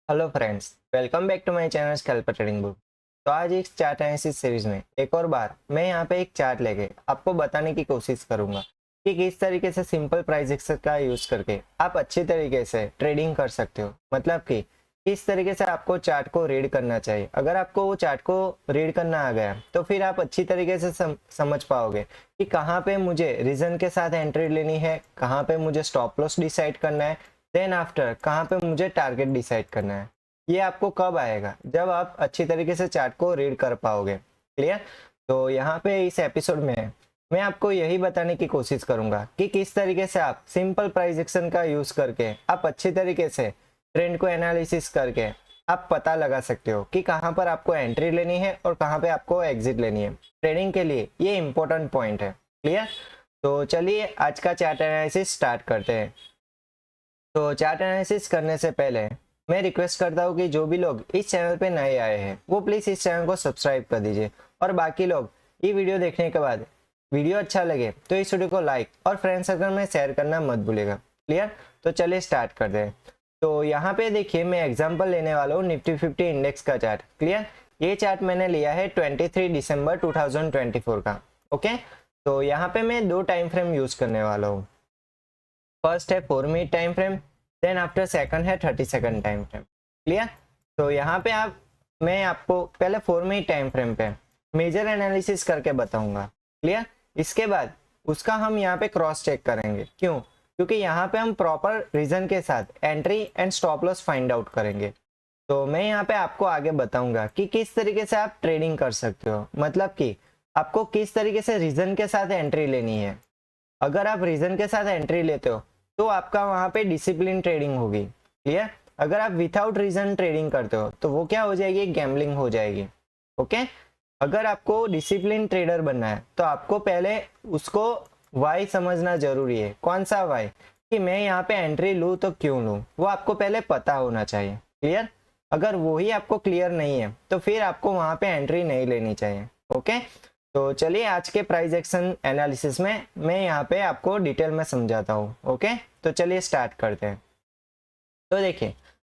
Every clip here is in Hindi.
Hello friends, welcome back to my channel scalper trading book. तो आज इस चार्ट एनालिसिस सीरीज में एक और बार मैं यहाँ पे एक चार्ट लेके आपको बताने की कोशिश करूंगा कि किस तरीके से सिंपल प्राइस एक्शन का यूज करके आप अच्छी तरीके से ट्रेडिंग कर सकते हो। मतलब कि किस तरीके से आपको चार्ट को रीड करना चाहिए। अगर आपको वो चार्ट को रीड करना आ गया तो फिर आप अच्छी तरीके से समझ पाओगे कि कहाँ पे मुझे रीजन के साथ एंट्री लेनी है, कहाँ पे मुझे स्टॉप लॉस डिसाइड करना है, देन आफ्टर कहाँ पे मुझे टारगेट डिसाइड करना है। ये आपको कब आएगा? जब आप अच्छी तरीके से चार्ट को रीड कर पाओगे। क्लियर? तो यहाँ पे इस एपिसोड में मैं आपको यही बताने की कोशिश करूंगा कि किस तरीके से आप सिंपल प्राइस एक्शन का यूज करके आप अच्छी तरीके से ट्रेंड को एनालिसिस करके आप पता लगा सकते हो कि कहाँ पर आपको एंट्री लेनी है और कहाँ पे आपको एग्जिट लेनी है। ट्रेडिंग के लिए ये इंपॉर्टेंट पॉइंट है। क्लियर? तो चलिए आज का चार्ट एनालिसिस स्टार्ट करते हैं। तो चार्ट एनालिसिस करने से पहले मैं रिक्वेस्ट करता हूँ कि जो भी लोग इस चैनल पे नए आए हैं वो प्लीज़ इस चैनल को सब्सक्राइब कर दीजिए, और बाकी लोग ये वीडियो देखने के बाद वीडियो अच्छा लगे तो इस वीडियो को लाइक और फ्रेंड सर्कल में शेयर करना मत भूलिएगा। क्लियर? तो चलिए स्टार्ट करते हैं। तो यहाँ पे देखिए मैं एग्जाम्पल लेने वाला हूँ निफ्टी 50 इंडेक्स का चार्ट। क्लियर? ये चार्ट मैंने लिया है 23 दिसंबर 2024 का। ओके, तो यहाँ पे मैं दो टाइम फ्रेम यूज करने वाला हूँ। फर्स्ट है 4 minute time frame, then after second है 30 सेकंड टाइम फ्रेम। क्लियर? तो यहाँ पे मैं आपको पहले 4 मिनट टाइम फ्रेम पे मेजर एनालिसिस करके बताऊंगा। क्लियर? इसके बाद उसका हम यहाँ पे क्रॉस चेक करेंगे। क्यों? क्योंकि यहाँ पे हम प्रॉपर रीजन के साथ entry and stop loss find out करेंगे। तो मैं यहाँ पे आपको आगे बताऊंगा कि किस तरीके से आप ट्रेडिंग कर सकते हो। मतलब कि आपको किस तरीके से रीजन के साथ एंट्री लेनी है। अगर आप रीजन के साथ एंट्री लेते हो तो आपका वहां पे डिसिप्लिन ट्रेडिंग होगी। क्लियर? अगर आप विथआउट रीजन ट्रेडिंग करते हो तो वो क्या हो जाएगी? गैम्बलिंग हो जाएगी। ओके? अगर आपको डिसिप्लिन ट्रेडर बनना है तो आपको पहले उसको वाई समझना जरूरी है। कौन सा वाई? कि मैं यहाँ पे एंट्री लूँ तो क्यों लूँ, वो आपको पहले पता होना चाहिए। क्लियर? अगर वो ही आपको क्लियर नहीं है तो फिर आपको वहां पे एंट्री नहीं लेनी चाहिए। ओके, तो चलिए आज के प्राइस एक्शन एनालिसिस में मैं यहाँ पे आपको डिटेल में समझाता हूँ। ओके, तो चलिए स्टार्ट करते हैं। तो देखिए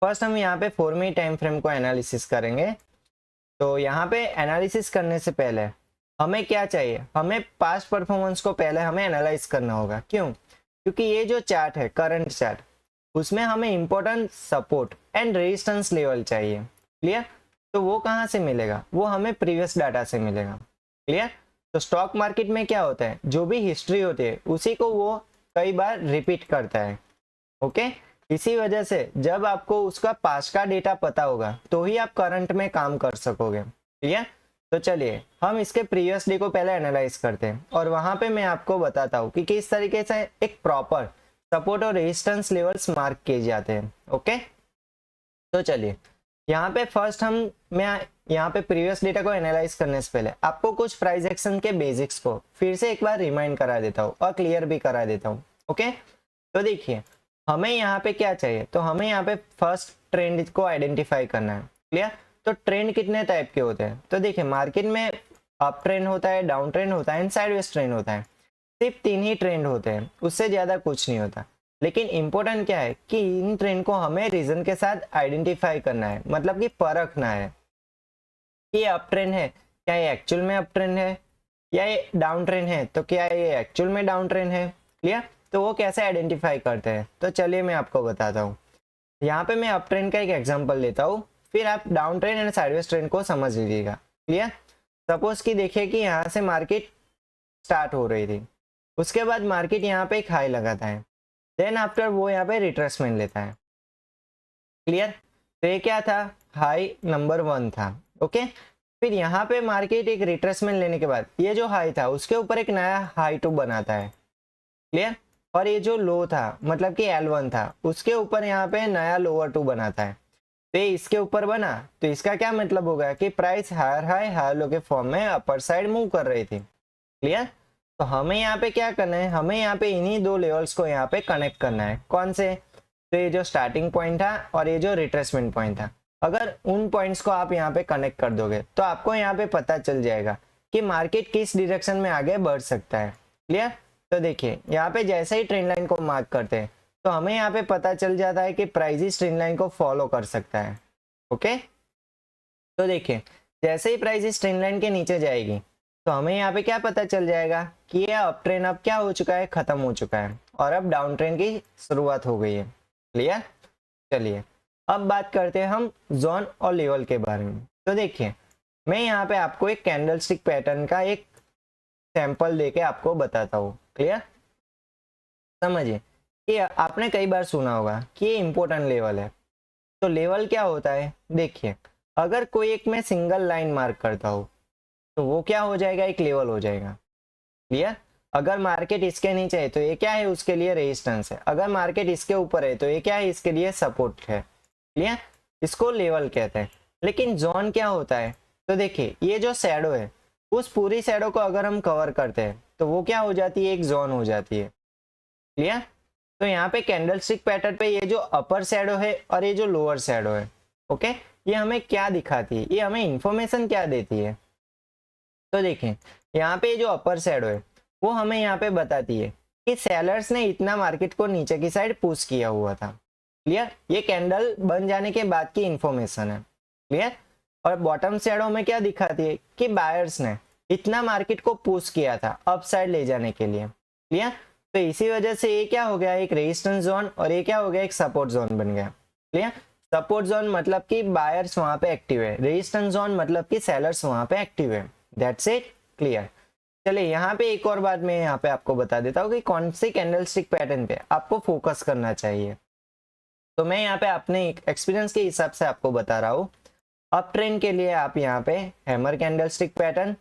फर्स्ट हम यहाँ पे 4 मिनट टाइम फ्रेम को एनालिसिस करेंगे। तो यहाँ पे एनालिसिस करने से पहले हमें क्या चाहिए? हमें पास्ट परफॉर्मेंस को पहले हमें एनालाइज करना होगा। क्यों? क्योंकि ये जो चार्ट है करंट चार्ट, उसमें हमें important support and resistance level चाहिए। क्लियर? तो वो कहाँ से मिलेगा? वो हमें प्रीवियस डाटा से मिलेगा। क्लियर? तो स्टॉक मार्केट में क्या होता है, जो भी हिस्ट्री होती है उसी को वो कई बार रिपीट करता है। ओके, इसी वजह से जब आपको उसका पास्ट का डेटा पता होगा तो ही आप करंट में काम कर सकोगे। क्लियर? तो चलिए हम इसके प्रीवियस डे को पहले एनालाइज करते हैं और वहां पे मैं आपको बताता हूँ कि किस तरीके से एक प्रॉपर सपोर्ट और रेजिस्टेंस लेवल्स मार्क किए जाते हैं। ओके, तो चलिए यहाँ पे फर्स्ट मैं यहाँ पे प्रीवियस डेटा को एनालाइज करने से पहले आपको कुछ प्राइस एक्शन के बेसिक्स को फिर से एक बार रिमाइंड करा देता हूँ और क्लियर भी करा देता हूँ। ओके, तो देखिए हमें यहाँ पे क्या चाहिए? तो हमें यहाँ पे फर्स्ट ट्रेंड को आइडेंटिफाई करना है। क्लियर? तो ट्रेंड कितने टाइप के होते हैं? तो देखिए मार्केट में अप ट्रेंड होता है, डाउन ट्रेंड होता है एंड साइडवेज ट्रेंड होता है। सिर्फ 3 ही ट्रेंड होते हैं, उससे ज्यादा कुछ नहीं होता। लेकिन इंपॉर्टेंट क्या है कि इन ट्रेंड को हमें रीजन के साथ आइडेंटिफाई करना है, मतलब कि परखना है कि अप ट्रेंड है, क्या ये एक्चुअल में अप ट्रेंड है, या ये डाउन ट्रेंड है तो क्या ये एक्चुअल में डाउन ट्रेंड है। क्लियर? तो वो कैसे आइडेंटिफाई करते हैं? तो चलिए मैं आपको बताता हूँ। यहाँ पे मैं अप ट्रेंड का एक एग्जांपल लेता हूँ, फिर आप down trend and sideways trend को समझ लीजिएगा। क्लियर? सपोज कि देखिए कि यहाँ से मार्केट स्टार्ट हो रही थी, उसके बाद मार्केट यहाँ पे एक हाई लगाता है, देन आफ्टर वो यहाँ पे रिट्रेसमेंट लेता है। क्लियर? तो ये क्या था? हाई नंबर 1 था। ओके, फिर यहाँ पे मार्केट एक रिट्रेसमेंट लेने के बाद ये जो हाई था उसके ऊपर एक नया हाई 2 बनाता है। क्लियर? और ये जो लो था मतलब कि L1 था उसके ऊपर यहाँ पे नया लोअर 2 बनाता है। तो ये इसके ऊपर बना तो इसका क्या मतलब होगा कि price higher high higher low के फॉर्म में अपर साइड मूव कर रही थी। क्लियर? तो हमें यहाँ पे क्या करना है? हमें यहाँ पे इन्हीं दो लेवल्स को यहाँ पे कनेक्ट करना है। कौन से? तो ये जो स्टार्टिंग पॉइंट था और ये जो रिट्रेसमेंट पॉइंट था, अगर उन पॉइंट्स को आप यहाँ पे कनेक्ट कर दोगे तो आपको यहाँ पे पता चल जाएगा कि मार्केट किस डायरेक्शन में आगे बढ़ सकता है। क्लियर? तो देखिए यहाँ पे जैसे ही ट्रेंड लाइन को मार्क करते हैं तो तो हमें यहाँ पे पता चल जाता है कि प्राइस इस ट्रेंड लाइन को फॉलो कर सकता है। ओके, तो देखिए जैसे ही प्राइस इस ट्रेंड लाइन के नीचे जाएगी तो हमें यहाँ पे क्या पता चल जाएगा कि ये अप ट्रेंड अब क्या हो चुका है, खत्म हो चुका है और अब डाउन ट्रेंड की शुरुआत हो गई है। क्लियर? चलिए अब बात करते हैं हम जोन और लेवल के बारे में। तो देखिए मैं यहाँ पे आपको एक कैंडलस्टिक पैटर्न का एक सैंपल देके आपको बताता हूँ। क्लियर? समझिए कि आपने कई बार सुना होगा कि ये इंपॉर्टेंट लेवल है। तो लेवल क्या होता है, देखिए अगर कोई एक मैं सिंगल लाइन मार्क करता हूँ तो वो क्या हो जाएगा, एक लेवल हो जाएगा। क्लियर? अगर मार्केट इसके नीचे है तो ये क्या है, उसके लिए रेजिस्टेंस है। अगर मार्केट इसके ऊपर है तो ये क्या है, इसके लिए सपोर्ट है। क्लियर? इसको लेवल कहते हैं। लेकिन जोन क्या होता है, तो देखिए ये जो शैडो है उस पूरी शैडो को अगर हम कवर करते हैं तो वो क्या हो जाती है, एक जोन हो जाती है। क्लियर? तो यहाँ पे कैंडलस्टिक पैटर्न पे ये जो अपर शैडो है और ये जो लोअर शैडो है, ओके, ये हमें क्या दिखाती है, ये हमें इंफॉर्मेशन क्या देती है। तो देखें यहाँ पे जो अपर शैडो है वो हमें यहाँ पे बताती है कि सेलर्स ने इतना मार्केट को नीचे की साइड पुश किया हुआ था। क्लियर? ये कैंडल बन जाने के बाद की इंफॉर्मेशन है। क्लियर? और बॉटम शैडो में क्या दिखाती है कि बायर्स ने इतना मार्केट को पुश किया था अप साइड ले जाने के लिए। क्लियर? तो इसी वजह से ये क्या हो गया, एक रेजिस्टेंस जोन, और ये क्या हो गया, एक सपोर्ट जोन बन गया। क्लियर? सपोर्ट जोन मतलब कि बायर्स वहां पे एक्टिव है, रेजिस्टेंस जोन मतलब कि सेलर्स वहां पे एक्टिव है। That's it. क्लियर? चलिए यहाँ पे एक और बात मैं यहाँ पे आपको बता देता हूँ कि कौन सी कैंडलस्टिक पैटर्न पे आपको फोकस करना चाहिए। तो मैं यहाँ पे अपने एक्सपीरियंस के हिसाब से आपको बता रहा हूँ। अप ट्रेंड के लिए आप यहाँ पे hammer candlestick pattern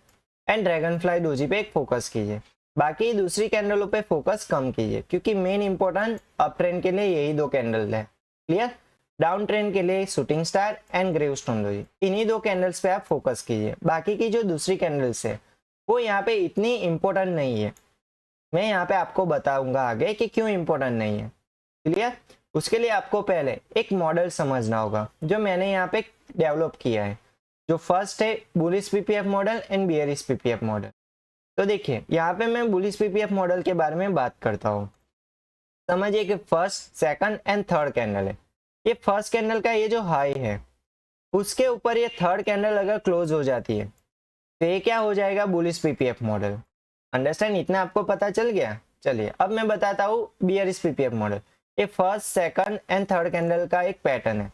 and dragon fly doji पे एक फोकस कीजिए, बाकी दूसरी कैंडलों पे फोकस कम कीजिए, क्योंकि मेन इंपॉर्टेंट अप ट्रेंड के लिए यही दो कैंडल है। क्लियर? डाउन ट्रेंड के लिए shooting star and gravestone doji, इन्हीं दो कैंडल्स पे आप फोकस कीजिए। बाकी की जो दूसरी कैंडल्स है वो यहाँ पे इतनी इंपॉर्टेंट नहीं है। मैं यहाँ पे आपको बताऊंगा आगे कि क्यों इंपॉर्टेंट नहीं है। क्लियर? उसके लिए आपको पहले एक मॉडल समझना होगा जो मैंने यहाँ पे डेवलप किया है, जो फर्स्ट है bullish PPF model and bearish PPF model. तो देखिए यहाँ पे मैं बुलिश पीपीएफ मॉडल के बारे में बात करता हूँ। समझिए कि first, second and third candle है। ये फर्स्ट कैंडल का ये जो हाई है उसके ऊपर ये थर्ड कैंडल अगर क्लोज हो जाती है तो ये क्या हो जाएगा, बुलिश पीपीएफ मॉडल। अंडरस्टैंड? इतना आपको पता चल गया। चलिए अब मैं बताता हूँ बियरिश पीपीएफ मॉडल। ये first, second and third candle का एक पैटर्न है।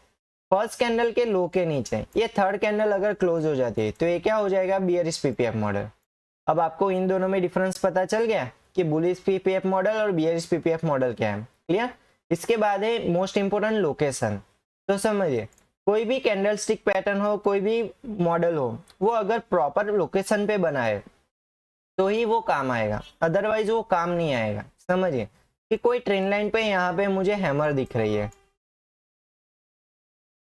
फर्स्ट कैंडल के लो के नीचे ये थर्ड कैंडल अगर क्लोज हो जाती है तो ये क्या हो जाएगा, बियरिश पीपीएफ मॉडल। अब आपको इन दोनों में डिफरेंस पता चल गया कि बुलिश पीपीएफ मॉडल और बियरिश पीपीएफ मॉडल क्या है। क्लियर? इसके बाद है मोस्ट इंपोर्टेंट, लोकेशन। तो समझिए कोई भी कैंडलस्टिक पैटर्न हो, कोई भी मॉडल हो, वो अगर प्रॉपर लोकेशन पे बना है तो ही वो काम आएगा, अदरवाइज वो काम नहीं आएगा। समझिए कि कोई ट्रेंड लाइन पे यहाँ पे मुझे हैमर दिख रही है,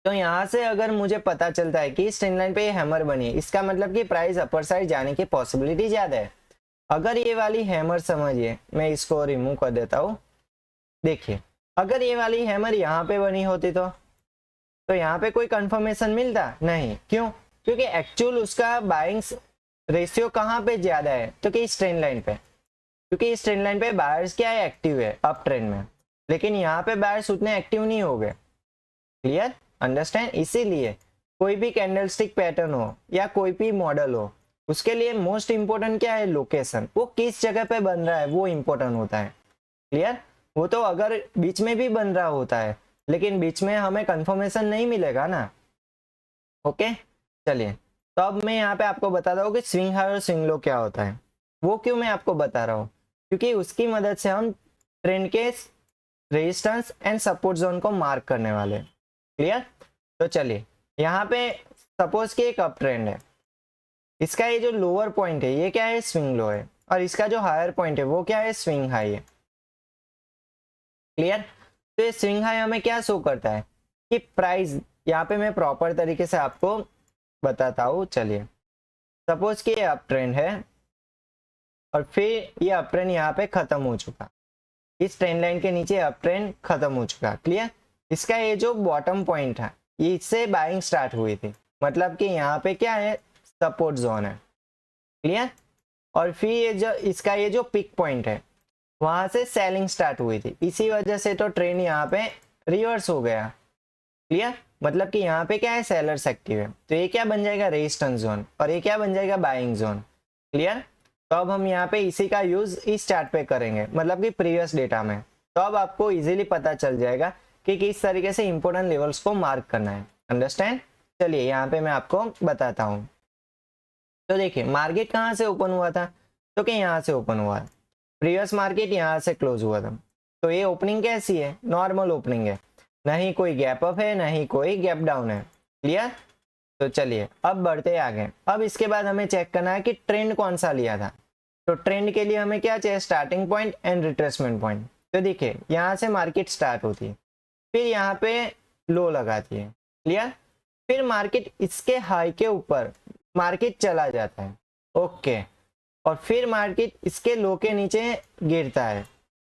तो यहाँ से अगर मुझे पता चलता है कि इस ट्रेंड लाइन पे ये हैमर बनी है, इसका मतलब कि प्राइस अपर साइड जाने की पॉसिबिलिटी ज्यादा है। अगर ये वाली हैमर, समझिए मैं इसको रिमूव कर देता हूँ। देखिए अगर ये वाली हैमर यहाँ पे बनी होती तो यहाँ पे कोई कंफर्मेशन मिलता नहीं। क्यों? क्योंकि एक्चुअल उसका बाइंग रेशियो कहाँ पे ज्यादा है, तो कि इस ट्रेंड लाइन पे, क्योंकि इस ट्रेंड लाइन पे बायर्स क्या है, एक्टिव है अप ट्रेंड में, लेकिन यहाँ पे बायर्स उतने एक्टिव नहीं हो गए। क्लियर? अंडरस्टैंड? इसीलिए कोई भी कैंडलस्टिक पैटर्न हो या कोई भी मॉडल हो, उसके लिए मोस्ट इंपोर्टेंट क्या है, लोकेशन। वो किस जगह पे बन रहा है वो इंपॉर्टेंट होता है। क्लियर? वो तो अगर बीच में भी बन रहा होता है लेकिन बीच में हमें कंफर्मेशन नहीं मिलेगा ना। ओके, चलिए तो अब मैं यहाँ पे आपको बताता हूँ कि स्विंग हाई और स्विंग लो क्या होता है। वो क्यों मैं आपको बता रहा हूँ, क्योंकि उसकी मदद से हम ट्रेंड के रेजिस्टेंस एंड सपोर्ट जोन को मार्क करने वाले। क्लियर? तो चलिए यहाँ पे सपोज कि एक अप ट्रेंड है, इसका ये जो लोअर पॉइंट है ये क्या है, स्विंग लो है, और इसका जो हायर पॉइंट है वो क्या है, स्विंग हाई है। क्लियर? तो ये स्विंग हाई हमें क्या शो करता है कि प्राइस, यहाँ पे मैं प्रॉपर तरीके से आपको बताता हूँ। चलिए सपोज कि ये अप ट्रेंड है और फिर ये अप ट्रेंड यहाँ पे खत्म हो चुका, इस ट्रेंड लाइन के नीचे अप ट्रेंड खत्म हो चुका। क्लियर? इसका ये जो बॉटम पॉइंट है ये इससे बाइंग स्टार्ट हुई थी, मतलब कि यहाँ पे क्या है, सपोर्ट जोन है। क्लियर? और फिर ये जो इसका ये जो पिक पॉइंट है वहां से सेलिंग स्टार्ट हुई थी, इसी वजह से तो ट्रेंड यहाँ पे रिवर्स हो गया। क्लियर, मतलब कि यहाँ पे क्या है, सेलर्स एक्टिव है, तो ये क्या बन जाएगा, रेजिस्टेंस जोन, और ये क्या बन जाएगा, बाइंग जोन। क्लियर, तो अब हम यहाँ पे इसी का यूज इस चार्ट पे करेंगे, मतलब कि प्रीवियस डेटा में। तो अब आपको इजीली पता चल जाएगा कि किस तरीके से इंपॉर्टेंट लेवल्स को मार्क करना है। अंडरस्टैंड, चलिए यहाँ पे मैं आपको बताता हूँ। तो देखिए मार्केट कहाँ से ओपन हुआ था, तो कि यहाँ से ओपन हुआ है, प्रीवियस मार्केट यहाँ से क्लोज हुआ था। तो ये ओपनिंग कैसी है, नॉर्मल ओपनिंग है, नहीं कोई गैप अप है नहीं कोई गैप डाउन है। क्लियर, तो चलिए अब बढ़ते आगे। अब इसके बाद हमें चेक करना है कि ट्रेंड कौन सा लिया था। तो ट्रेंड के लिए हमें क्या चाहिए, starting point and retracement point. तो देखिए यहाँ से मार्केट स्टार्ट होती है, फिर यहाँ पे लो लगाती है। क्लियर, फिर मार्केट इसके हाई के ऊपर मार्केट चला जाता है। ओके, और फिर मार्केट इसके लो के नीचे गिरता है,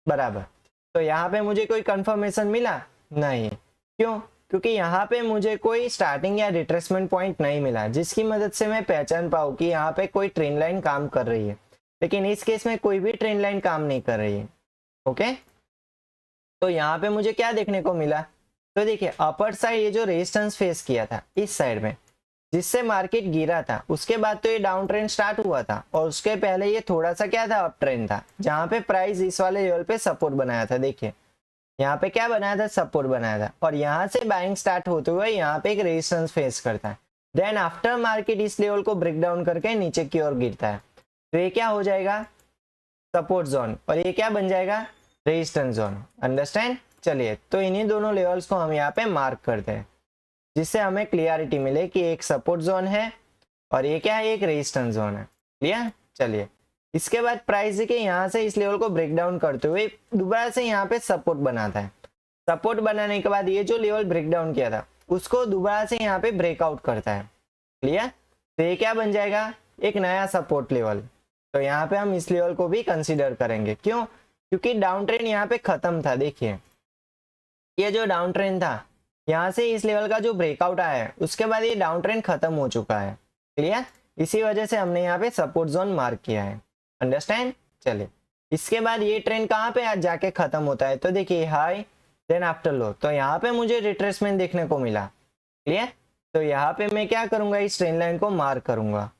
बराबर। तो यहाँ पे मुझे कोई कंफर्मेशन मिला नहीं, क्यों, क्योंकि यहाँ पे मुझे कोई स्टार्टिंग या रिट्रेसमेंट पॉइंट नहीं मिला जिसकी मदद से मैं पहचान पाऊँ कि यहाँ पे कोई ट्रेंड लाइन काम कर रही है। लेकिन इस केस में कोई भी ट्रेंड लाइन काम नहीं कर रही है। ओके, तो यहाँ पे मुझे क्या देखने को मिला, तो देखिए अपर साइड ये जो रेजिस्टेंस फेस किया था इस साइड में, जिससे मार्केट गिरा था, उसके बाद तो ये डाउन ट्रेंड स्टार्ट हुआ था, और उसके पहले ये थोड़ा सा क्या था, अप ट्रेंड था, जहां पे प्राइस इस वाले लेवल पे सपोर्ट बनाया था। देखिए यहाँ पे क्या बनाया था, सपोर्ट बनाया था, और यहाँ से बाइंग स्टार्ट होते हुए यहाँ पे एक रेजिस्टेंस फेस करता है। देन आफ्टर मार्केट इस लेवल को ब्रेक डाउन करके नीचे की ओर गिरता है, तो ये क्या हो जाएगा, सपोर्ट जोन, और ये क्या बन जाएगा, रेजिस्टेंस जोन। अंडरस्टैंड, चलिए तो इन्हीं दोनों लेवल्स को हम यहाँ पे मार्क करते हैं, जिससे हमें क्लियरिटी मिले कि एक सपोर्ट जोन है और ये क्या है, एक रेजिस्टेंस जोन है। क्लियर, चलिए इसके बाद प्राइस के यहाँ से इस लेवल को ब्रेक डाउन करते हुए दोबारा से यहाँ पे सपोर्ट बनाता है। सपोर्ट बनाने के बाद ये जो लेवल ब्रेक डाउन किया था उसको दोबारा से यहाँ पे ब्रेकआउट करता है। क्लियर, तो ये क्या बन जाएगा, एक नया सपोर्ट लेवल। तो यहाँ पे हम इस लेवल को भी कंसिडर करेंगे, क्यों, क्योंकि डाउन ट्रेंड यहाँ पे खत्म था। देखिए ये जो डाउन ट्रेंड था, यहाँ से इस लेवल का जो ब्रेकआउट आया है उसके बाद ये डाउन ट्रेंड खत्म हो चुका है। क्लियर, इसी वजह से हमने यहाँ पे सपोर्ट जोन मार्क किया है। अंडरस्टैंड, चलिए इसके बाद ये ट्रेंड कहाँ पे आज जाके खत्म होता है, तो देखिए हाई देन आफ्टर लो, तो यहाँ पे मुझे रिट्रेसमेंट देखने को मिला। क्लियर, तो यहाँ पे मैं क्या करूंगा, इस ट्रेंड लाइन को मार्क करूंगा।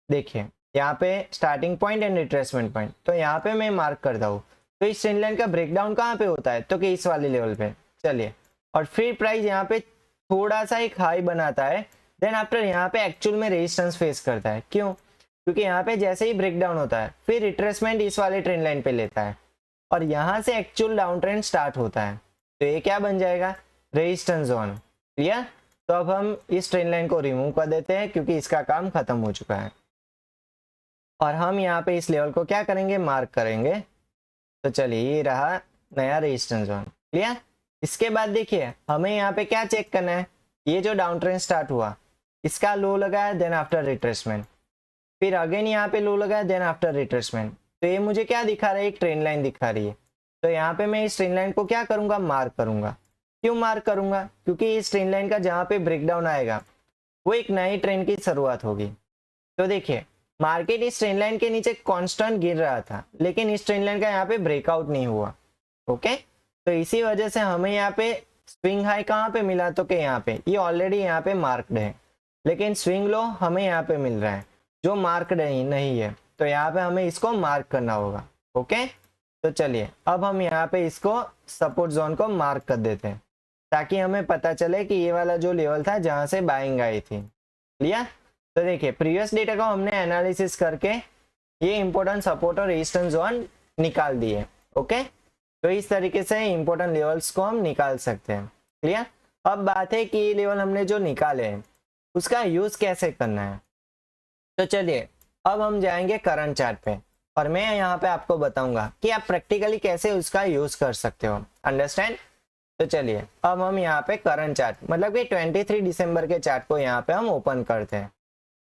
देखिए यहाँ पे starting point and retracement point, तो यहाँ पे मैं मार्क करता हूँ। तो इस ट्रेंड लाइन का ब्रेकडाउन कहाँ पे होता है, तो कि इस वाले लेवल पे। चलिए, और फिर प्राइस यहाँ पे थोड़ा सा एक हाई बनाता है, देन आफ्टर यहाँ पे एक्चुअल में रेजिस्टेंस फेस करता है। क्यों, क्योंकि यहाँ पे जैसे ही ब्रेकडाउन होता है फिर रिट्रेसमेंट इस वाले ट्रेंड लाइन पे लेता है, और यहाँ से एक्चुअल डाउन ट्रेंड स्टार्ट होता है। तो ये क्या बन जाएगा, रेजिस्टेंस जोन। क्लियर, तो अब हम इस ट्रेंड लाइन को रिमूव कर देते हैं क्योंकि इसका काम खत्म हो चुका है, और हम यहाँ पे इस लेवल को क्या करेंगे, मार्क करेंगे। तो चलिए ये रहा नया रेजिस्टेंस जोन। क्लियर, इसके बाद देखिए हमें यहाँ पे क्या चेक करना है, ये जो डाउन ट्रेंड स्टार्ट हुआ इसका लो लगा है, देन आफ्टर रिट्रेसमेंट, फिर अगेन यहाँ पे लो लगा है, देन आफ्टर रिट्रेसमेंट। तो ये मुझे क्या दिखा रहा है, एक ट्रेंड लाइन दिखा रही है। तो यहाँ पे मैं इस ट्रेंड लाइन को क्या करूंगा, मार्क करूंगा। क्यों मार्क करूंगा, क्योंकि इस ट्रेंड लाइन का जहाँ पे ब्रेकडाउन आएगा वो एक नई ट्रेंड की शुरुआत होगी। तो देखिए मार्केट इस ट्रेंड लाइन के नीचे कांस्टेंट गिर रहा था, लेकिन इस ट्रेंड लाइन का यहाँ पे ब्रेकआउट नहीं हुआ। ओके, तो इसी वजह से हमें यहाँ पे स्विंग हाई कहाँ पे मिला, तो कि यहाँ पे, ये ऑलरेडी यहाँ पे मार्क्ड है, लेकिन स्विंग लो हमें यहाँ पे मिल रहा है जो मार्क्ड नहीं है। तो यहाँ पे हमें इसको मार्क करना होगा। ओके, तो चलिए अब हम यहाँ पे इसको सपोर्ट जोन को मार्क कर देते हैं, ताकि हमें पता चले कि ये वाला जो लेवल था जहाँ से बाइंग आई थी। क्लियर, तो देखिए प्रीवियस डेटा को हमने एनालिसिस करके ये इंपॉर्टेंट सपोर्ट और रेजिस्टेंस जोन निकाल दिए। ओके, तो इस तरीके से इंपॉर्टेंट लेवल्स को हम निकाल सकते हैं। क्लियर, अब बात है कि ये लेवल हमने जो निकाले हैं उसका यूज कैसे करना है। तो चलिए अब हम जाएंगे करंट चार्ट पे, और मैं यहाँ पे आपको बताऊंगा कि आप प्रैक्टिकली कैसे उसका यूज कर सकते हो। अंडरस्टैंड, तो चलिए अब हम यहाँ पे करंट चार्ट, मतलब कि 23 दिसंबर के चार्ट को यहाँ पे हम ओपन करते हैं,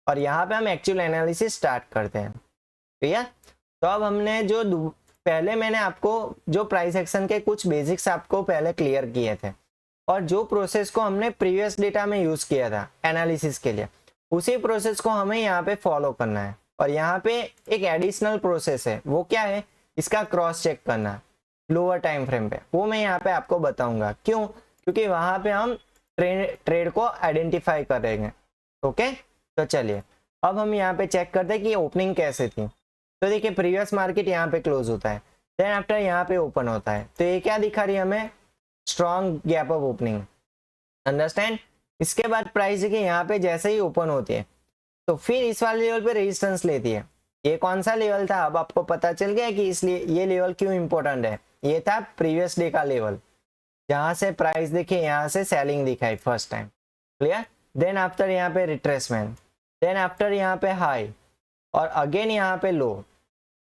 और यहाँ पे हम एक्चुअल एनालिसिस स्टार्ट करते हैं। ठीक है, तो अब हमने जो पहले मैंने आपको जो प्राइस एक्शन के कुछ बेसिक्स आपको पहले क्लियर किए थे, और जो प्रोसेस को हमने प्रीवियस डेटा में यूज किया था एनालिसिस के लिए, उसी प्रोसेस को हमें यहाँ पे फॉलो करना है। और यहाँ पे एक एडिशनल प्रोसेस है, वो क्या है इसका क्रॉस चेक करना लोअर टाइम फ्रेम पे, वो मैं यहाँ पे आपको बताऊंगा। क्यों? क्योंकि वहां पे हम ट्रेड को आइडेंटिफाई करेंगे। ओके, तो चलिए अब हम यहाँ पे चेक करते हैं कि ओपनिंग कैसे थी। तो देखिए प्रीवियस मार्केट यहाँ पे क्लोज होता है, देन आफ्टर यहाँ पे ओपन होता है, तो ये क्या दिखा रही है हमें? Strong gap of opening. Understand? इसके बाद प्राइस देखिए यहाँ पे जैसे ही ओपन होती है तो फिर इस वाले लेवल पे रेजिस्टेंस लेती है। ये कौन सा लेवल था? अब आपको पता चल गया कि इसलिए ये लेवल क्यों इंपॉर्टेंट है। ये था प्रीवियस डे का लेवल, जहां से प्राइस देखिए यहाँ से सेलिंग दिखाई first time. Clear? Then after यहाँ पे रिट्रेसमेंट, देन आफ्टर यहाँ पे हाई और अगेन यहाँ पे लो।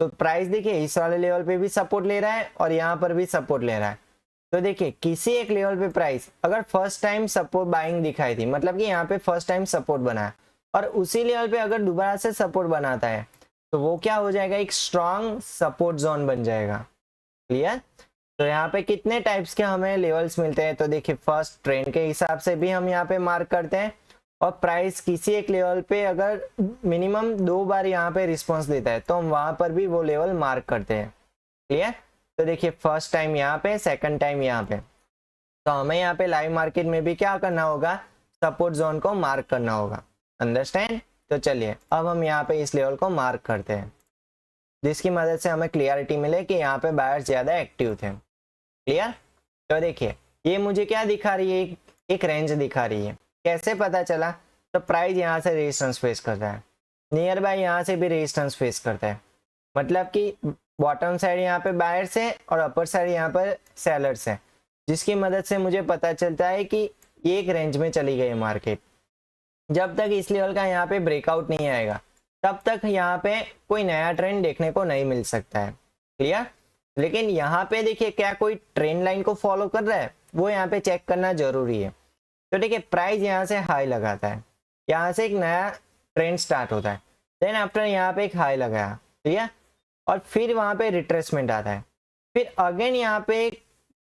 तो प्राइस देखिए इस वाले लेवल पे भी सपोर्ट ले रहा है और यहाँ पर भी सपोर्ट ले रहा है। तो देखिए किसी एक लेवल पे प्राइस अगर फर्स्ट टाइम सपोर्ट बाइंग दिखाई थी, मतलब कि यहाँ पे फर्स्ट टाइम सपोर्ट बना है, और उसी लेवल पे अगर दोबारा से सपोर्ट बनाता है तो वो क्या हो जाएगा? एक स्ट्रॉन्ग सपोर्ट जोन बन जाएगा। क्लियर? तो यहाँ पे कितने टाइप्स के हमें लेवल्स मिलते हैं? तो देखिए फर्स्ट ट्रेंड के हिसाब से भी हम यहाँ पे मार्क करते हैं, और प्राइस किसी एक लेवल पे अगर मिनिमम 2 बार यहाँ पे रिस्पॉन्स देता है तो हम वहां पर भी वो लेवल मार्क करते हैं। क्लियर? तो देखिए फर्स्ट टाइम यहाँ पे, सेकंड टाइम यहाँ पे, तो हमें यहाँ पे लाइव मार्केट में भी क्या करना होगा? सपोर्ट जोन को मार्क करना होगा। अंडरस्टैंड? तो चलिए अब हम यहाँ पे इस लेवल को मार्क करते हैं, जिसकी मदद से हमें क्लियरिटी मिले कि यहाँ पे बायर्स ज्यादा एक्टिव थे। क्लियर? तो देखिए ये मुझे क्या दिखा रही है? एक रेंज दिखा रही है। कैसे पता चला? तो प्राइस यहाँ से रेजिस्टेंस फेस करता है, नियर बाय यहाँ से भी रेजिस्टेंस फेस करता है, मतलब कि बॉटम साइड यहाँ पे बायर्स है और अपर साइड यहाँ पर सेलर्स है, जिसकी मदद से मुझे पता चलता है कि ये एक रेंज में चली गई है मार्केट। जब तक इस लेवल का यहाँ पे ब्रेकआउट नहीं आएगा तब तक यहाँ पे कोई नया ट्रेंड देखने को नहीं मिल सकता है। क्लियर? लेकिन यहाँ पे देखिए क्या कोई ट्रेंड लाइन को फॉलो कर रहा है, वो यहाँ पे चेक करना जरूरी है। तो देखिए प्राइस यहाँ से हाई लगाता है, यहाँ से एक नया ट्रेंड स्टार्ट होता है, देन आफ्टर यहाँ पे एक हाई लगाया, ठीक है, और फिर वहां पे रिट्रेसमेंट आता है, फिर अगेन यहाँ पे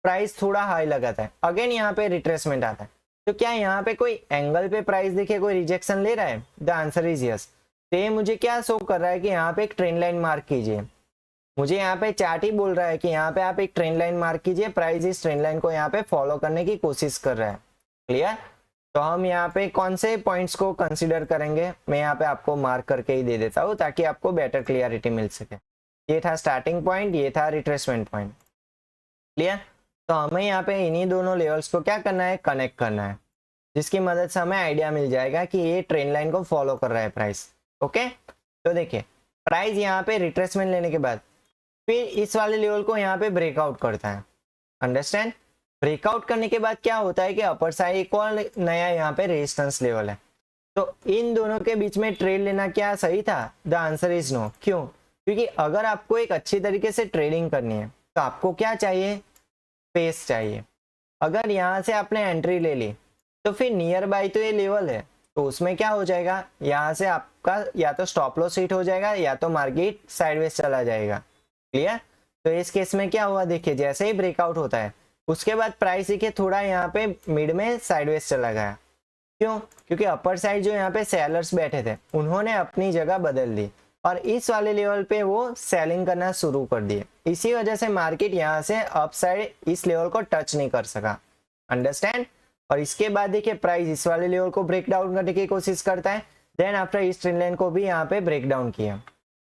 प्राइस थोड़ा हाई लगाता है, अगेन यहाँ पे रिट्रेसमेंट आता है। तो क्या यहाँ पे कोई एंगल पे प्राइस देखिए कोई रिजेक्शन ले रहा है? The answer is yes. तो ये मुझे क्या शो कर रहा है कि यहाँ पे एक ट्रेंड लाइन मार्क कीजिए। मुझे यहाँ पे चार्ट ही बोल रहा है कि यहाँ पे आप एक ट्रेंड लाइन मार्क कीजिए, प्राइस इस ट्रेंड लाइन को यहाँ पे फॉलो करने की कोशिश कर रहा है। क्लियर? तो हम यहाँ पे कौन से पॉइंट्स को कंसिडर करेंगे, मैं यहाँ पे आपको मार्क करके ही दे देता हूँ ताकि आपको बेटर क्लियरिटी मिल सके। ये था स्टार्टिंग पॉइंट, ये था रिट्रेसमेंट पॉइंट। क्लियर? तो हमें यहाँ पे इन्हीं दोनों लेवल्स को क्या करना है? कनेक्ट करना है, जिसकी मदद से हमें आइडिया मिल जाएगा कि ये ट्रेंड लाइन को फॉलो कर रहा है प्राइस। ओके, तो देखिए प्राइस यहाँ पे रिट्रेसमेंट लेने के बाद फिर इस वाले लेवल को यहाँ पे ब्रेकआउट करता है। अंडरस्टैंड? ब्रेकआउट करने के बाद क्या होता है कि अपर साइड एक और नया यहाँ पे रेजिस्टेंस लेवल है। तो इन दोनों के बीच में ट्रेड लेना क्या सही था? The answer is no. क्यों? क्योंकि अगर आपको एक अच्छी तरीके से ट्रेडिंग करनी है तो आपको क्या चाहिए? स्पेस चाहिए। अगर यहाँ से आपने एंट्री ले ली तो फिर नियर बाय तो ये लेवल है, तो उसमें क्या हो जाएगा? यहाँ से आपका या तो स्टॉप लॉस हिट हो जाएगा या तो मार्केट साइडवेज चला जाएगा। क्लियर? तो इस केस में क्या हुआ? देखिए जैसे ही ब्रेकआउट होता है उसके बाद प्राइस देखिए थोड़ा यहाँ पे मिड में साइडवेज चला गया। क्यों? क्योंकि अपर साइड जो यहाँ पे सेलर्स बैठे थे उन्होंने अपनी जगह बदल दी और इस वाले लेवल पे वो सेलिंग करना शुरू कर दिए। इसी वजह से मार्केट यहाँ से अप साइड इस लेवल को टच नहीं कर सका। अंडरस्टैंड? और इसके बाद देखिए प्राइस इस वाले लेवल को ब्रेक डाउन करने की कोशिश करता है, देन आफ्टर इस ट्रेंड लाइन को भी यहाँ पे ब्रेक डाउन किया।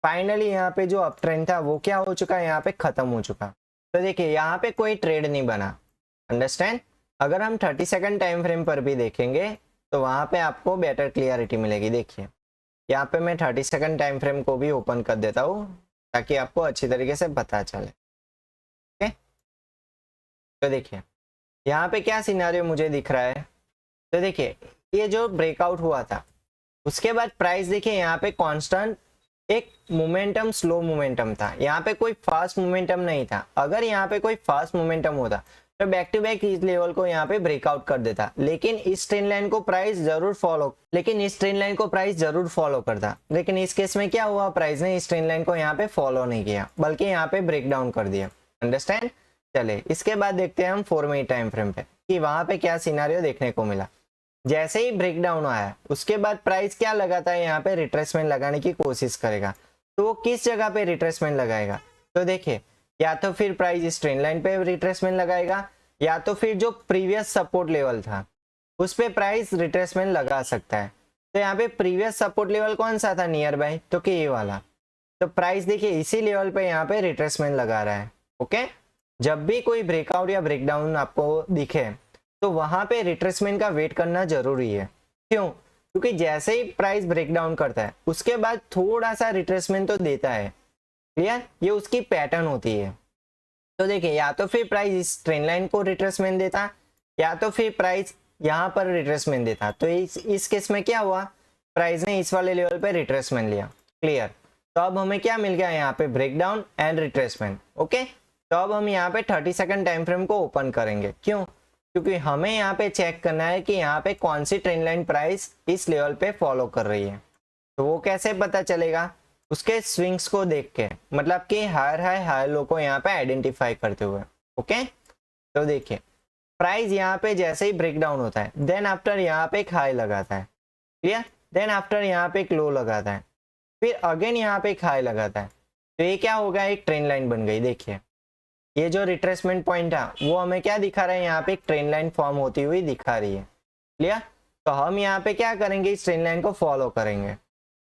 फाइनली यहाँ पे जो अप ट्रेंड था वो क्या हो चुका है? यहाँ पे खत्म हो चुका। तो देखिए यहाँ पे कोई ट्रेड नहीं बना। अंडरस्टैंड? अगर हम 30 सेकंड टाइम फ्रेम पर भी देखेंगे तो वहां पे आपको बेटर क्लियरिटी मिलेगी। देखिए यहाँ पे मैं 30 सेकंड टाइम फ्रेम को भी ओपन कर देता हूँ ताकि आपको अच्छी तरीके से पता चले। ओके, तो देखिए यहाँ पे क्या सिनेरियो मुझे दिख रहा है। तो देखिए ये जो ब्रेकआउट हुआ था उसके बाद प्राइस देखिए यहाँ पे कांस्टेंट एक मोमेंटम, स्लो मोमेंटम था, यहाँ पे कोई फास्ट मोमेंटम नहीं था। अगर यहाँ पे कोई फास्ट मोमेंटम होता तो बैक टू बैक इस लेवल को यहाँ पे ब्रेकआउट कर देता, लेकिन इस ट्रेंड लाइन को प्राइस जरूर फॉलो करता। लेकिन इस केस में क्या हुआ? प्राइस ने इस ट्रेंड लाइन को यहाँ पे फॉलो नहीं किया बल्कि यहाँ पे ब्रेक डाउन कर दिया। अंडरस्टैंड? चले इसके बाद देखते हैं हम 4 मिनट टाइम फ्रेम पे कि वहां पे क्या सिनारियो देखने को मिला। जैसे ही ब्रेक डाउन आया उसके बाद प्राइस क्या लगाता है? यहाँ पे रिट्रेसमेंट लगाने की कोशिश करेगा। तो वो किस जगह पे रिट्रेसमेंट लगाएगा? तो देखिए या तो फिर प्राइस इस ट्रेंड लाइन पे रिट्रेसमेंट लगाएगा या तो फिर जो प्रीवियस सपोर्ट लेवल था उस पे प्राइस रिट्रेसमेंट लगा सकता है। तो यहाँ पे प्रीवियस सपोर्ट लेवल कौन सा था नियर बाय, तो कि ये वाला। तो प्राइस देखिए इसी लेवल पे यहाँ पे रिट्रेसमेंट लगा रहा है। ओके, जब भी कोई ब्रेकआउट या ब्रेकडाउन आपको दिखे तो वहां पे रिट्रेसमेंट का वेट करना जरूरी है। क्यों? क्योंकि जैसे ही प्राइस ब्रेकडाउन करता है उसके बाद थोड़ा सा रिट्रेसमेंट तो देता है। क्लियर? ये उसकी पैटर्न होती है। तो देखिए या तो फिर प्राइस इस ट्रेंड लाइन को रिट्रेसमेंट देता या तो फिर प्राइस यहाँ पर रिट्रेसमेंट देता। तो इस केस में क्या हुआ, प्राइस ने इस वाले लेवल पे रिट्रेसमेंट लिया। क्लियर? तो अब हमें क्या मिल गया यहाँ पे, ब्रेकडाउन एंड रिट्रेसमेंट। ओके, तो अब हम यहाँ पे 30 सेकंड टाइम फ्रेम को ओपन करेंगे। क्यों? क्योंकि हमें यहाँ पे चेक करना है कि यहाँ पे कौन सी ट्रेंड लाइन प्राइस इस लेवल पे फॉलो कर रही है। तो वो कैसे पता चलेगा, उसके स्विंग्स को देख के, मतलब कि हायर हाई हायर लो को यहाँ पे आइडेंटिफाई करते हुए। ओके, तो देखिए प्राइस यहाँ पे जैसे ही ब्रेक डाउन होता है देन आफ्टर यहाँ पे एक हाई लगाता है। क्लियर? देन आफ्टर यहाँ पे एक लो लगाता है, फिर अगेन यहाँ पे एक हाई लगाता है। तो ये क्या होगा, एक ट्रेंड लाइन बन गई। देखिए ये जो रिट्रेसमेंट पॉइंट है वो हमें क्या दिखा रहा है, यहाँ पे एक ट्रेंड लाइन फॉर्म होती हुई दिखा रही है। क्लियर? तो हम यहाँ पे क्या करेंगे, इस ट्रेंड लाइन को फॉलो करेंगे।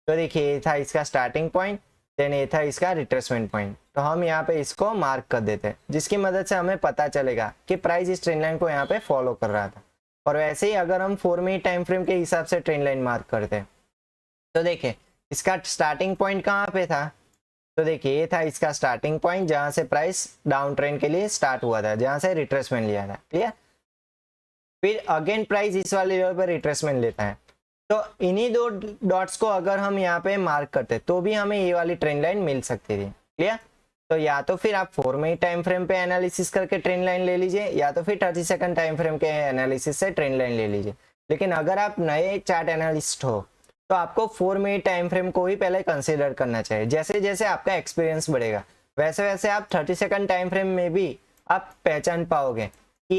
तो देखिए ये था इसका स्टार्टिंग पॉइंट, देन ये था इसका रिट्रेसमेंट पॉइंट। तो हम यहाँ पे इसको मार्क कर देते हैं जिसकी मदद से हमें पता चलेगा कि प्राइस इस ट्रेंड लाइन को यहाँ पे फॉलो कर रहा था। और वैसे ही अगर हम 4 मिनट टाइम फ्रेम के हिसाब से ट्रेंड लाइन मार्क करते हैं तो देखिए इसका स्टार्टिंग पॉइंट कहाँ पे था, तो देखिए ये था इसका स्टार्टिंग पॉइंट जहां से प्राइस डाउन ट्रेंड के लिए स्टार्ट हुआ था, जहां से रिट्रेसमेंट लिया था। क्लियर? फिर अगेन प्राइस इस वाले लेवल पर रिट्रेसमेंट लेता है। तो इन्हीं दो डॉट्स को अगर हम यहाँ पे मार्क करते तो भी हमें ये वाली ट्रेंड लाइन मिल सकती थी। क्लियर? तो या तो फिर आप 4 मिनट टाइम फ्रेम पे एनालिसिस करके ट्रेंड लाइन ले लीजिए या तो फिर 30 सेकंड टाइम फ्रेम के एनालिसिस से ट्रेंड लाइन ले लीजिए। लेकिन अगर आप नए चार्ट एनालिस्ट हो तो आपको 4 मिनट टाइम फ्रेम को ही पहले कंसीडर करना चाहिए। जैसे जैसे आपका एक्सपीरियंस बढ़ेगा वैसे वैसे आप 30 सेकंड टाइम फ्रेम में भी आप पहचान पाओगे कि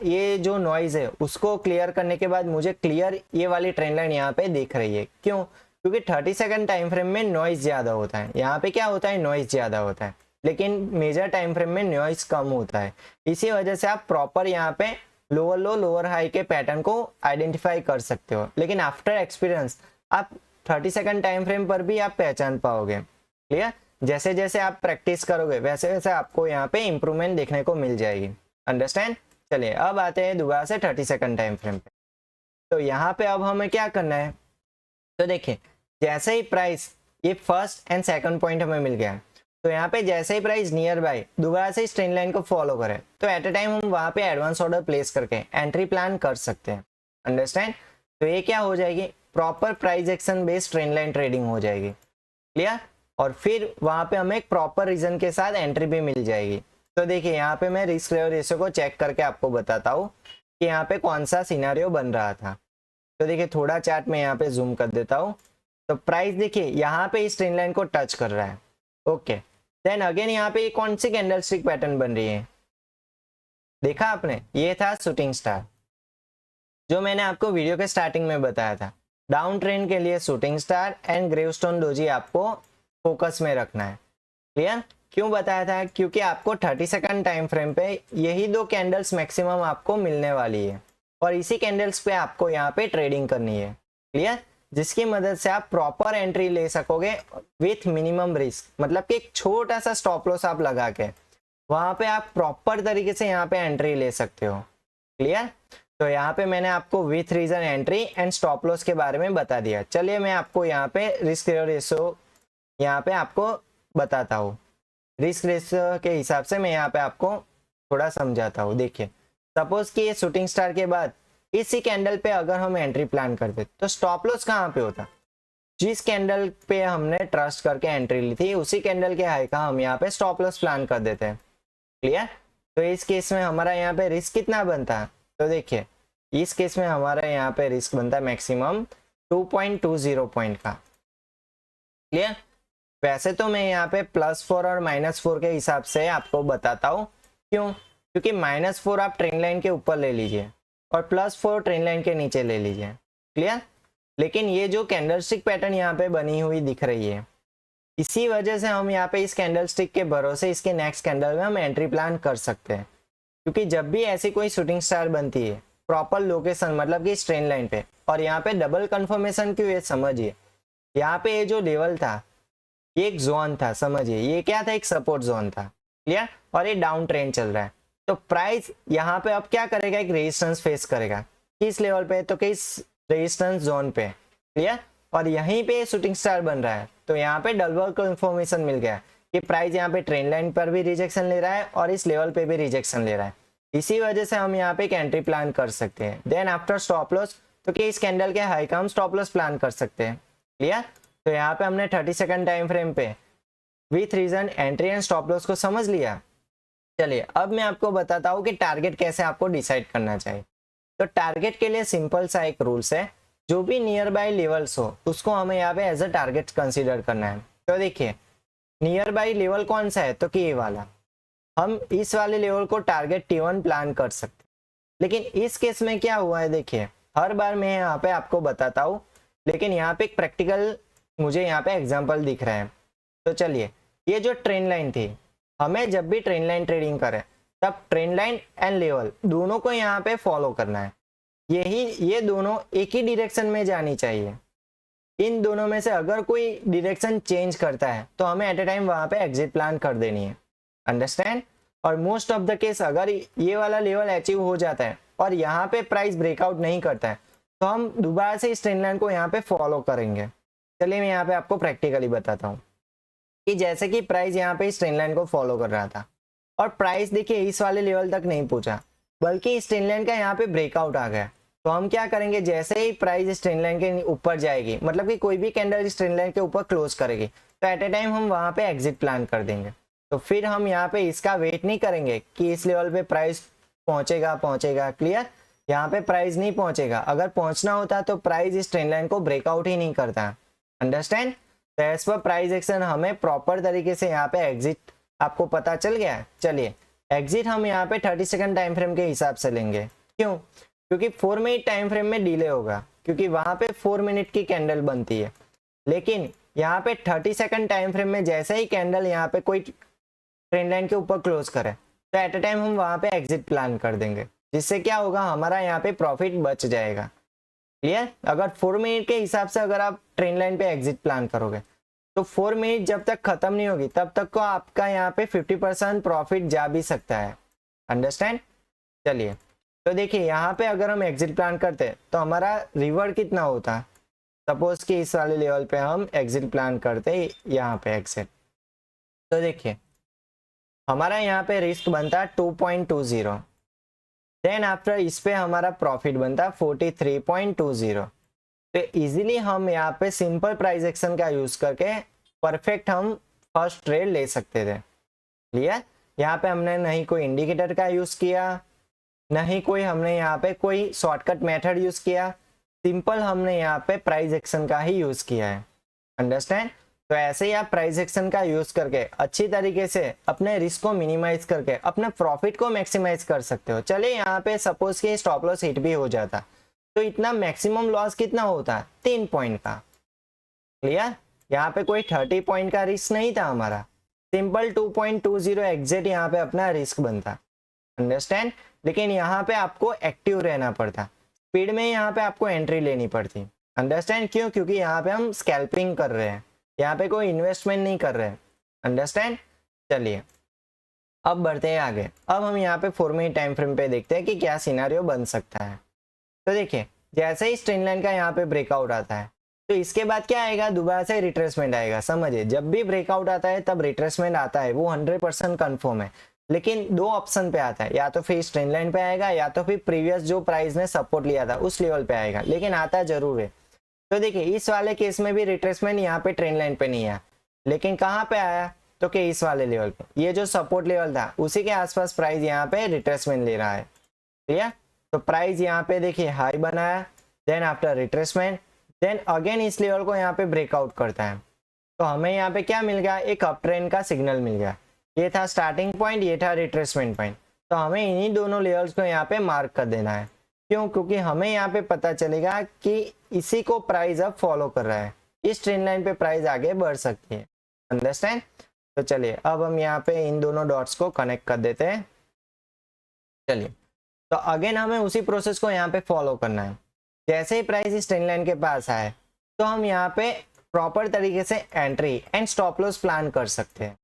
ये जो नॉइज है उसको क्लियर करने के बाद मुझे क्लियर ये वाली ट्रेंड लाइन यहाँ पे दिख रही है। क्यों? क्योंकि 30 सेकंड टाइम फ्रेम में नॉइज ज्यादा होता है। यहाँ पे क्या होता है, नॉइज ज्यादा होता है, लेकिन मेजर टाइम फ्रेम में नॉइज कम होता है। इसी वजह से आप प्रॉपर यहाँ पे लोअर लो लोअर हाई के पैटर्न को आइडेंटिफाई कर सकते हो। लेकिन आफ्टर एक्सपीरियंस आप 30 सेकंड टाइम फ्रेम पर भी आप पहचान पाओगे। क्लियर? जैसे जैसे आप प्रैक्टिस करोगे वैसे वैसे आपको यहाँ पे इंप्रूवमेंट देखने को मिल जाएगी। अंडरस्टैंड? चलिए अब आते हैं दोबारा से 30 सेकंड टाइम फ्रेम पे। तो यहाँ पे अब हमें क्या करना है, तो देखिए जैसे ही प्राइस ये फर्स्ट एंड सेकंड पॉइंट हमें मिल गया तो यहाँ पे जैसे ही प्राइस नियर बाय दोबारा से इस ट्रेंड लाइन को फॉलो करें तो एट अ टाइम हम वहाँ पे एडवांस ऑर्डर प्लेस करके एंट्री प्लान कर सकते हैं। अंडरस्टैंड? तो ये क्या हो जाएगी, proper price action based trend line trading हो जाएगी। क्लियर? और फिर वहां पे हमें एक प्रॉपर रीजन के साथ एंट्री भी मिल जाएगी। तो देखिए यहाँ पे मैं रिस्क रेशियो को चेक करके आपको बताता हूँ कि यहाँ पे कौन सा सिनेरियो बन रहा था। तो देखिए थोड़ा चार्ट में यहाँ पे जूम कर देता हूँ। तो प्राइस देखिए यहाँ पे इस ट्रेंड लाइन को टच कर रहा है। ओके, देन अगेन यहाँ पे कौन सी कैंडलस्टिक पैटर्न बन रही है, देखा आपने, ये था शूटिंग स्टार जो मैंने आपको वीडियो के स्टार्टिंग में बताया था। डाउन ट्रेंड के लिए shooting star and gravestone doji आपको फोकस में रखना है। क्लियर? क्यों बताया था, क्योंकि आपको 30 सेकंड टाइम फ्रेम पे यही दो कैंडल्स मैक्सिमम आपको मिलने वाली है और इसी कैंडल्स पे आपको यहाँ पे ट्रेडिंग करनी है। क्लियर? जिसकी मदद से आप प्रॉपर एंट्री ले सकोगे विथ मिनिमम रिस्क, मतलब कि एक छोटा सा स्टॉप लॉस आप लगा के वहां पे आप प्रॉपर तरीके से यहाँ पे एंट्री ले सकते हो। क्लियर? तो यहाँ पे मैंने आपको with reason entry and stop loss के बारे में बता दिया। चलिए मैं आपको यहाँ पे रिस्क रेशियो यहाँ पे आपको बताता हूँ। रिस्क रेशियो के हिसाब से मैं यहाँ पे आपको थोड़ा समझाता हूँ। देखिए सपोज कि ये शूटिंग स्टार के बाद इसी कैंडल पे अगर हम एंट्री प्लान करते तो स्टॉप लॉस कहाँ पे होता, जिस कैंडल पे हमने ट्रस्ट करके एंट्री ली थी उसी कैंडल के हाई का हम यहाँ पे स्टॉप लॉस प्लान कर देते हैं। क्लियर? तो इस केस में हमारा यहाँ पे रिस्क कितना बनता है, तो देखिए इस केस में हमारा यहाँ पे रिस्क बनता है मैक्सिमम 2.20 पॉइंट का। क्लियर? वैसे तो मैं यहाँ पे +4 और -4 के हिसाब से आपको बताता हूँ। क्यों? क्योंकि -4 आप ट्रेंड लाइन के ऊपर ले लीजिए और +4 ट्रेंड लाइन के नीचे ले लीजिए। क्लियर? लेकिन ये जो कैंडलस्टिक पैटर्न यहाँ पे बनी हुई दिख रही है इसी वजह से हम यहाँ पे इस कैंडल स्टिक के भरोसे इसके नेक्स्ट कैंडल में हम एंट्री प्लान कर सकते हैं, क्योंकि जब भी ऐसी कोई शूटिंग स्टार बनती है प्रॉपर लोकेशन मतलब कि स्ट्रेन लाइन पे, और यहाँ पे डबल कंफर्मेशन क्यों है समझिए। यहाँ पे ये जो लेवल था ये एक जोन था, समझिए ये क्या था, एक सपोर्ट जोन था, क्लियर। और ये डाउन ट्रेंड चल रहा है, तो प्राइस यहाँ पे अब क्या करेगा, एक रेजिस्टेंस फेस करेगा किस लेवल पे, तो किस रेजिस्टेंस जोन पे, क्लियर। और यहीं पे शूटिंग स्टार बन रहा है, तो यहाँ पे डबल कंफर्मेशन मिल गया कि प्राइस यहाँ पे ट्रेंड लाइन पर भी रिजेक्शन ले रहा है और इस लेवल पे भी रिजेक्शन ले रहा है। इसी वजह से हम यहाँ पे एक एंट्री प्लान कर सकते हैं। देन आफ्टर स्टॉप लॉस, तो कि इस कैंडल के हाई का हम स्टॉप लॉस प्लान कर सकते हैं, क्लियर। तो यहाँ पे हमने 30 सेकंड टाइम फ्रेम पे with reason entry and stop loss को समझ लिया। चलिए अब मैं आपको बताता हूँ कि टारगेट कैसे आपको डिसाइड करना चाहिए। तो टारगेट के लिए सिंपल सा एक रूल्स है, जो भी नियर बाय लेवल्स हो उसको हमें यहाँ पे एज अ टारगेट कंसीडर करना है। तो देखिए नियर बाय लेवल कौन सा है, तो कि ये वाला, हम इस वाले लेवल को टारगेट T1 प्लान कर सकते हैं। लेकिन इस केस में क्या हुआ है, देखिए हर बार मैं यहाँ पे आपको बताता हूँ, लेकिन यहाँ पे एक प्रैक्टिकल मुझे यहाँ पे एग्जांपल दिख रहा है। तो चलिए, ये जो ट्रेंड लाइन थी, हमें जब भी ट्रेंड लाइन ट्रेडिंग करें तब ट्रेंड लाइन एंड लेवल दोनों को यहाँ पे फॉलो करना है। ये दोनों एक ही डायरेक्शन में जानी चाहिए। इन दोनों में से अगर कोई डायरेक्शन चेंज करता है तो हमें एट ए टाइम वहां पे एग्जिट प्लान कर देनी है, अंडरस्टैंड। और मोस्ट ऑफ द केस अगर ये वाला लेवल अचीव हो जाता है और यहाँ पे प्राइस ब्रेकआउट नहीं करता है तो हम दोबारा से इस ट्रेंड लाइन को यहाँ पे फॉलो करेंगे। चलिए मैं यहाँ पे आपको प्रैक्टिकली बताता हूँ कि जैसे कि प्राइस यहाँ पे इस ट्रेंड लाइन को फॉलो कर रहा था और प्राइस देखिए इस वाले लेवल तक नहीं पहुंचा, बल्कि इस ट्रेंड लाइन का यहाँ पे ब्रेकआउट आ गया। तो हम क्या करेंगे, जैसे ही प्राइस इस ट्रेंड लाइन के ऊपर जाएगी, मतलब कि कोई भी कैंडल इस ट्रेंड लाइन के ऊपर क्लोज करेगी, तो एट ए टाइम हम वहां पे एग्जिट प्लान कर देंगे। तो फिर हम यहाँ पे इसका वेट नहीं करेंगे कि इस लेवल पे प्राइस पहुंचेगा, क्लियर। यहाँ पे प्राइस नहीं पहुंचेगा, अगर पहुंचना होता तो प्राइस इस ट्रेंड लाइन को ब्रेकआउट ही नहीं करता, अंडरस्टैंड। तो एज पर प्राइस एक्शन हमें प्रॉपर तरीके से यहाँ पे एग्जिट आपको पता चल गया। चलिए एग्जिट हम यहाँ पे 30 सेकंड टाइम फ्रेम के हिसाब से लेंगे, क्यों, क्योंकि 4 मिनट टाइम फ्रेम में डिले होगा, क्योंकि वहां पे 4 मिनट की कैंडल बनती है। लेकिन यहाँ पे 30 सेकंड टाइम फ्रेम में जैसे ही कैंडल यहाँ पे कोई ट्रेंड लाइन के ऊपर क्लोज करे तो एट अ टाइम हम वहां पे एग्जिट प्लान कर देंगे, जिससे क्या होगा, हमारा यहाँ पे प्रॉफिट बच जाएगा, क्लियर। अगर 4 मिनट के हिसाब से अगर आप ट्रेंड लाइन पे एग्जिट प्लान करोगे तो 4 मिनट जब तक खत्म नहीं होगी तब तक को आपका यहाँ पे 50% प्रॉफिट जा भी सकता है, अंडरस्टैंड। चलिए तो देखिए यहाँ पे अगर हम एग्जिट प्लान करते तो हमारा रिवर्ड कितना होता, सपोज कि इस वाले लेवल पे हम एग्जिट प्लान करते यहाँ पे एग्जिट, तो देखिए हमारा यहाँ पे रिस्क बनता 2.20, देन आफ्टर इस पे हमारा प्रॉफिट बनता 43.20। तो इजीली हम यहाँ पे सिंपल प्राइस एक्शन का यूज करके परफेक्ट हम फर्स्ट ट्रेड ले सकते थे, क्लियर। यहाँ पे हमने नहीं कोई इंडिकेटर का यूज किया, नहीं कोई हमने यहाँ पे कोई शॉर्टकट मेथड यूज किया, सिंपल हमने यहाँ पे प्राइस एक्शन का ही यूज किया है, अंडरस्टैंड। तो ऐसे ही आप प्राइस एक्शन का यूज करके अच्छी तरीके से अपने रिस्क को मिनिमाइज करके अपने प्रॉफिट को मैक्सिमाइज कर सकते हो। चलिए यहाँ पे सपोज कि स्टॉप लॉस हिट भी हो जाता तो इतना मैक्सिमम लॉस कितना होता, 3 पॉइंट का, क्लियर। यहाँ पे कोई 30 पॉइंट का रिस्क नहीं था हमारा, सिंपल 2.20 एग्जैक्ट यहाँ पे अपना रिस्क बनता, अंडरस्टैंड। लेकिन यहाँ पे आपको एक्टिव रहना पड़ता, स्पीड में यहाँ पे आपको एंट्री लेनी पड़ती, अंडरस्टैंड। क्यों, क्योंकि यहाँ पे हम स्कैल्पिंग कर रहे हैं, यहाँ पे कोई इन्वेस्टमेंट नहीं कर रहे हैं, अंडरस्टैंड। चलिए अब बढ़ते हैं आगे। अब हम यहाँ पे 4 मिनट टाइम फ्रेम पे देखते हैं कि क्या सिनेरियो बन सकता है। तो देखिए जैसे ही ट्रेंड लाइन का यहाँ पे ब्रेकआउट आता है तो इसके बाद क्या आएगा, दोबारा से रिट्रेसमेंट आएगा। समझिए जब भी ब्रेकआउट आता है तब रिट्रेसमेंट आता है, वो 100% कन्फर्म है। लेकिन 2 ऑप्शन पे आता है, या तो फिर इस ट्रेंड लाइन पे आएगा या तो फिर प्रीवियस जो प्राइस ने सपोर्ट लिया था उस लेवल पे आएगा, लेकिन आता जरूर है। तो देखिए इस वाले केस में भी रिट्रेसमेंट यहाँ पे ट्रेंड लाइन पे नहीं आया, लेकिन कहाँ पे आया, तो कि इस वाले लेवल पे, ये जो सपोर्ट लेवल था उसी के आसपास प्राइस यहाँ पे रिट्रेसमेंट ले रहा है, ठीक है। तो प्राइस यहाँ पे देखिए हाई बनाया, then after retracement, then again इस लेवल को यहाँ पे ब्रेकआउट करता है। तो हमें यहाँ पे क्या मिल गया, एक अप ट्रेंड का सिग्नल मिल गया। ये था स्टार्टिंग पॉइंट, ये था रिट्रेसमेंट पॉइंट। तो हमें इन्हीं दोनों लेवल्स को यहाँ पे मार्क कर देना है, क्यों, क्योंकि हमें यहाँ पे पता चलेगा कि इसी को प्राइस अब फॉलो कर रहा है, इस ट्रेंड लाइन पे प्राइस आगे बढ़ सकती है, अंडरस्टैंड। तो चलिए अब हम यहाँ पे इन दोनों डॉट्स को कनेक्ट कर देते हैं। चलिए तो अगेन हमें उसी प्रोसेस को यहाँ पे फॉलो करना है। जैसे ही प्राइस इस ट्रेंड लाइन के पास आए तो हम यहाँ पे प्रॉपर तरीके से entry and stop loss plan कर सकते हैं।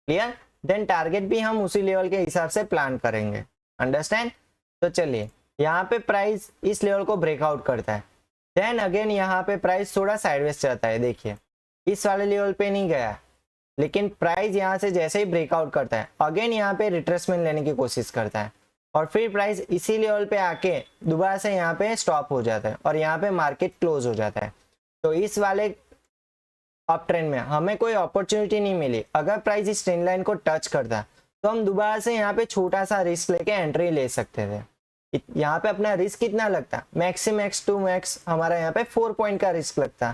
क्लियर? देन टारगेट भी हम उसी लेवल के हिसाब से प्लान करेंगे। अंडरस्टैंड। तो चलिए यहाँ पे प्राइस इस लेवल को ब्रेकआउट करता है, देन अगेन यहाँ पे प्राइस थोड़ा साइडवेज चलता है। देखिए इस वाले लेवल पे नहीं गया, लेकिन प्राइस यहाँ से जैसे ही ब्रेकआउट करता है अगेन यहाँ पे रिट्रेसमेंट लेने की कोशिश करता है और फिर प्राइस इसी लेवल पे आके दोबारा से यहाँ पे स्टॉप हो जाता है और यहाँ पे मार्केट क्लोज हो जाता है। तो इस वाले अप ट्रेंड में हमें कोई अपॉर्चुनिटी नहीं मिली। अगर प्राइस इस ट्रेंड लाइन को टच करता तो हम दोबारा से यहाँ पे छोटा सा रिस्क लेके एंट्री ले सकते थे। यहाँ पे अपना रिस्क कितना लगता, मैक्स टू मैक्स हमारा यहाँ पे 4 पॉइंट का रिस्क लगता।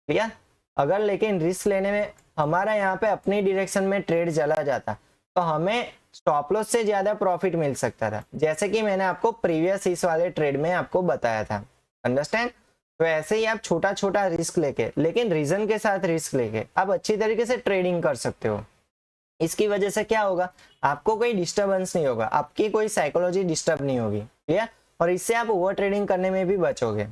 ठीक, अगर लेकिन रिस्क लेने में हमारा यहाँ पे अपनी डायरेक्शन में ट्रेड चला जाता तो हमें स्टॉप लॉस से ज्यादा प्रॉफिट मिल सकता था, जैसे कि मैंने आपको प्रीवियस इस वाले ट्रेड में आपको बताया था। अंडरस्टैंड। तो ऐसे ही आप छोटा छोटा रिस्क लेके, लेकिन रीजन के साथ रिस्क लेके आप अच्छी तरीके से ट्रेडिंग कर सकते हो। इसकी वजह से क्या होगा, आपको कोई डिस्टर्बेंस नहीं होगा, आपकी कोई साइकोलॉजी डिस्टर्ब नहीं होगी। क्लियर? और इससे आप ओवर ट्रेडिंग करने में भी बचोगे।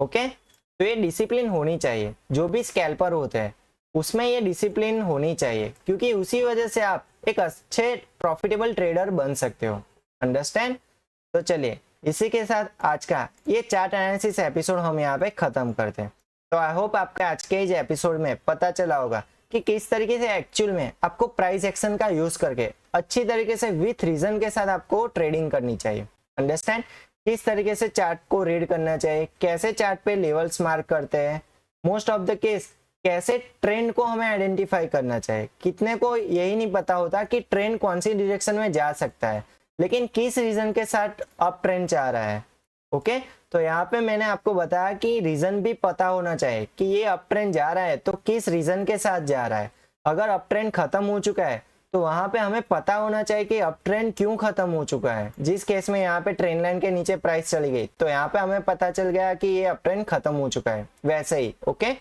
ओके, तो ये डिसिप्लिन होनी चाहिए। जो भी स्कैल्पर होते हैं उसमें ये डिसिप्लिन होनी चाहिए, क्योंकि उसी वजह से आप एक अच्छे प्रॉफिटेबल ट्रेडर बन सकते हो। अंडरस्टैंड। तो चलिए इसी के साथ आज का ये चार्ट एनालिसिस एपिसोड हम यहाँ पे खत्म करते हैं। तो आई होप आपको आज के इस एपिसोड में पता चला होगा कि किस तरीके से एक्चुअल में आपको प्राइस एक्शन का यूज करके अच्छी तरीके से विथ रीजन के साथ आपको ट्रेडिंग करनी चाहिए। अंडरस्टैंड। किस तरीके से चार्ट को रीड करना चाहिए, कैसे चार्ट पे लेवल्स मार्क करते हैं, मोस्ट ऑफ द केस कैसे ट्रेंड को हमें आइडेंटिफाई करना चाहिए। कितने को यही नहीं पता होता कि ट्रेंड कौन सी डायरेक्शन में जा सकता है, लेकिन किस रीजन के साथ अप ट्रेंड जा रहा है। ओके, तो यहाँ पे मैंने आपको बताया कि रीजन भी पता होना चाहिए कि ये अप ट्रेंड जा रहा है तो किस रीजन के साथ जा रहा है। अगर अप ट्रेंड खत्म हो चुका है तो वहां पे हमें पता होना चाहिए कि अप ट्रेंड क्यों खत्म हो चुका है। जिस केस में यहाँ पे ट्रेंड लाइन के नीचे प्राइस चली गई तो यहाँ पे हमें पता चल गया कि ये अप ट्रेंड खत्म हो चुका है। वैसे ही ओके,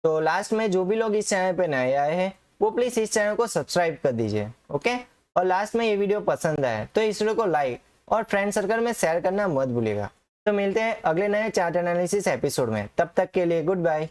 तो लास्ट में जो भी लोग इस चैनल पे नए आए हैं वो प्लीज इस चैनल को सब्सक्राइब कर दीजिए। ओके, और लास्ट में ये वीडियो पसंद आए तो इस वीडियो को लाइक और फ्रेंड सर्कल में शेयर करना मत भूलिएगा। तो मिलते हैं अगले नए चार्ट एनालिसिस एपिसोड में, तब तक के लिए गुड बाय।